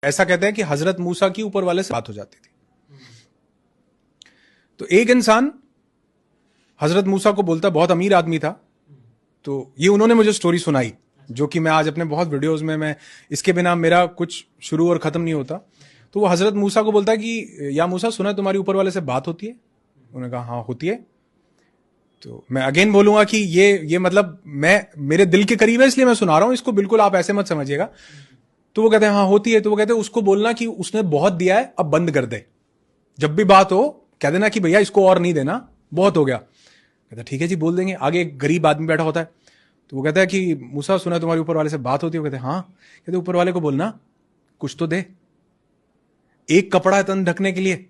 ऐसा कहते हैं कि हजरत मूसा की ऊपर वाले से बात हो जाती थी। तो एक इंसान हजरत मूसा को बोलता, बहुत अमीर आदमी था, तो ये उन्होंने मुझे स्टोरी सुनाई, जो कि मैं आज अपने बहुत वीडियोस में, मैं इसके बिना मेरा कुछ शुरू और खत्म नहीं होता। तो वो हजरत मूसा को बोलता है कि या मूसा, सुना तुम्हारी ऊपर वाले से बात होती है? उन्होंने कहा हाँ होती है। तो मैं अगेन बोलूंगा कि ये मतलब मैं मेरे दिल के करीब है इसलिए मैं सुना रहा हूं इसको, बिल्कुल आप ऐसे मत समझिएगा। तो वो कहते हैं हाँ होती है। तो वो कहते हैं उसको बोलना कि उसने बहुत दिया है, अब बंद कर दे। जब भी बात हो कह देना कि भैया इसको और नहीं देना, बहुत हो गया। कहता ठीक है जी, बोल देंगे। आगे एक गरीब आदमी बैठा होता है, तो वो कहता है कि मूसा, सुना तुम्हारे ऊपर वाले से बात होती है? वो कहते हैं हाँ। कहते ऊपर वाले को बोलना कुछ तो दे, एक कपड़ा है तन ढकने के लिए,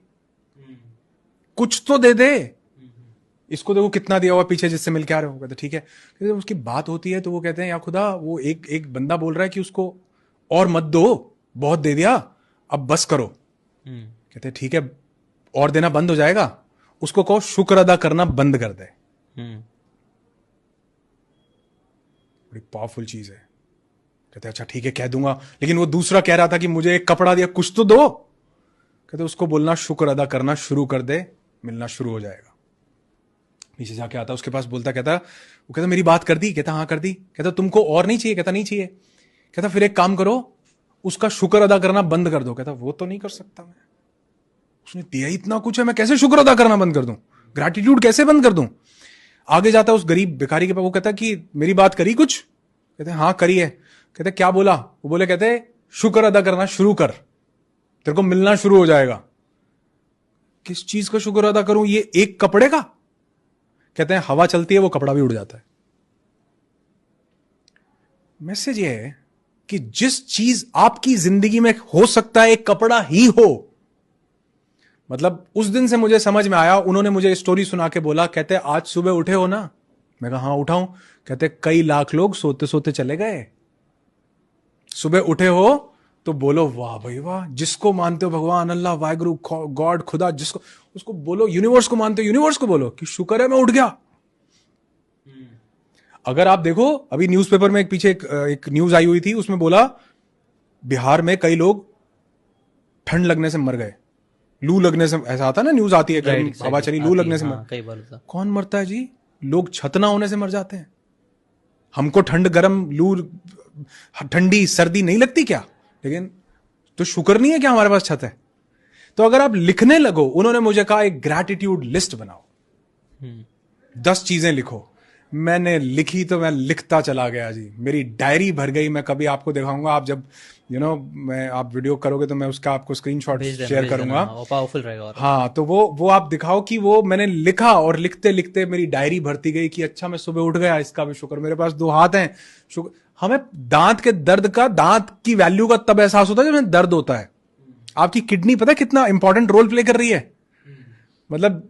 कुछ तो दे दे। इसको देखो कितना दिया हुआ पीछे जिससे मिल के आ रहे हो। कहते ठीक है। कहते उसकी बात होती है तो वो कहते हैं या खुदा, वो एक बंदा बोल रहा है कि उसको और मत दो, बहुत दे दिया, अब बस करो। कहते ठीक है, और देना बंद हो जाएगा, उसको कहो शुक्र अदा करना बंद कर दे। बड़ी पावरफुल चीज है। कहते अच्छा ठीक है कह दूंगा, लेकिन वो दूसरा कह रहा था कि मुझे एक कपड़ा दिया, कुछ तो दो। कहते उसको बोलना शुक्र अदा करना शुरू कर दे, मिलना शुरू हो जाएगा। नीचे जाके आता उसके पास, बोलता, कहता वो कहता मेरी बात कर दी? कहता हाँ कर दी। कहता तुमको और नहीं चाहिए? कहता नहीं चाहिए। कहता फिर एक काम करो, उसका शुक्र अदा करना बंद कर दो। कहता वो तो नहीं कर सकता मैं, उसने दिया इतना कुछ है, मैं कैसे शुक्र अदा करना बंद कर दूं, ग्रैटिट्यूड कैसे बंद कर दूं। आगे जाता उस गरीब भिखारी के पास, वो कहता कि मेरी बात करी कुछ? कहते हाँ करी है। कहते क्या बोला? वो बोले, कहते शुक्र अदा करना शुरू कर, तेरे को मिलना शुरू हो जाएगा। किस चीज का शुक्र अदा करूं? ये एक कपड़े का? कहते हैं हवा चलती है वो कपड़ा भी उड़ जाता है। मैसेज ये है कि जिस चीज आपकी जिंदगी में हो सकता है एक कपड़ा ही हो, मतलब उस दिन से मुझे समझ में आया, उन्होंने मुझे स्टोरी सुना के बोला, कहते आज सुबह उठे हो ना? मैं कहा हाँ उठाऊं। कहते कई लाख लोग सोते सोते चले गए, सुबह उठे हो तो बोलो वाह भाई वाह, जिसको मानते हो भगवान, अल्लाह, वाहिगुरु, गॉड, खुदा, जिसको, उसको बोलो। यूनिवर्स को मानते हो, यूनिवर्स को बोलो कि शुक्र है मैं उठ गया। अगर आप देखो अभी न्यूज़पेपर में एक पीछे एक न्यूज आई हुई थी, उसमें बोला बिहार में कई लोग ठंड लगने से मर गए, लू लगने से, ऐसा आता ना न्यूज आती है, गर्म हवा चली, लू लगने से मर। कई बार होता। कौन मरता है जी? लोग छत ना होने से मर जाते हैं। हमको ठंड, गर्म, लू, ठंडी, सर्दी नहीं लगती क्या? लेकिन तो शुक्र नहीं है क्या हमारे पास छत है? तो अगर आप लिखने लगो, उन्होंने मुझे कहा एक ग्रैटिट्यूड लिस्ट बनाओ, 10 चीजें लिखो। मैंने लिखी तो मैं लिखता चला गया जी, मेरी डायरी भर गई। मैं कभी आपको दिखाऊंगा, आप जब मैं आप वीडियो करोगे तो मैं उसका आपको स्क्रीनशॉट शेयर करूंगा, पावरफुल रहेगा। हाँ, तो वो आप दिखाओ कि वो मैंने लिखा, और लिखते लिखते मेरी डायरी भरती गई कि अच्छा मैं सुबह उठ गया, इसका भी शुक्र, मेरे पास 2 हाथ हैं, शुक्र। हमें दांत के दर्द का, दांत की वैल्यू का तब एहसास होता है जब हमें दर्द होता है। आपकी किडनी पता है कितना इंपॉर्टेंट रोल प्ले कर रही है? मतलब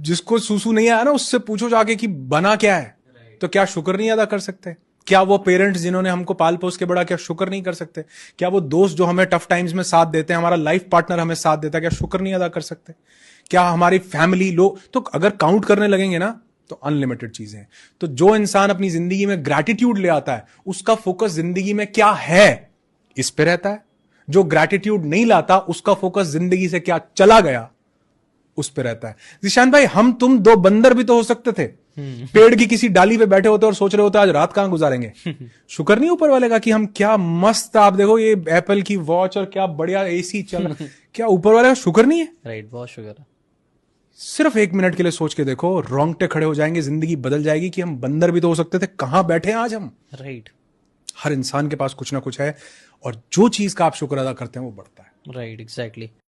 जिसको सूसू नहीं आया ना, उससे पूछो जाके कि बना क्या है, तो क्या शुक्र नहीं अदा कर सकते? क्या वो पेरेंट्स जिन्होंने हमको पाल पोस के बड़ा, क्या शुक्र नहीं कर सकते? क्या वो दोस्त जो हमें टफ टाइम्स में साथ देते हैं, हमारा लाइफ पार्टनर हमें साथ देता है, क्या शुक्र नहीं अदा कर सकते? क्या हमारी फैमिली लोग, तो अगर काउंट करने लगेंगे ना तो अनलिमिटेड चीजें हैं। तो जो इंसान अपनी जिंदगी में ग्रैटिट्यूड ले आता है, उसका फोकस जिंदगी में क्या है इस पे रहता है। जो ग्रैटिट्यूड नहीं लाता, उसका फोकस जिंदगी से क्या चला गया उस पे रहता है। जिशान भाई, हम तुम 2 बंदर भी तो हो सकते थे, पेड़ की किसी डाली पे बैठे होते और सोच रहे होते आज रात कहां गुजारेंगे। शुक्र नहीं ऊपर वाले का कि हम, क्या मस्त, आप देखो ये एप्पल की वॉच और क्या बढ़िया एसी चल रहा, क्या ऊपर वाले का शुक्र नहीं है? राइट, बहुत शुक्र है। सिर्फ 1 मिनट के लिए सोच के देखो, रोंगटे खड़े हो जाएंगे, जिंदगी बदल जाएगी कि हम बंदर भी तो हो सकते थे, कहां बैठे हैं आज हम। राइट, हर इंसान के पास कुछ ना कुछ है, और जो चीज का आप शुक्र अदा करते हैं वो बढ़ता है। Right, exactly.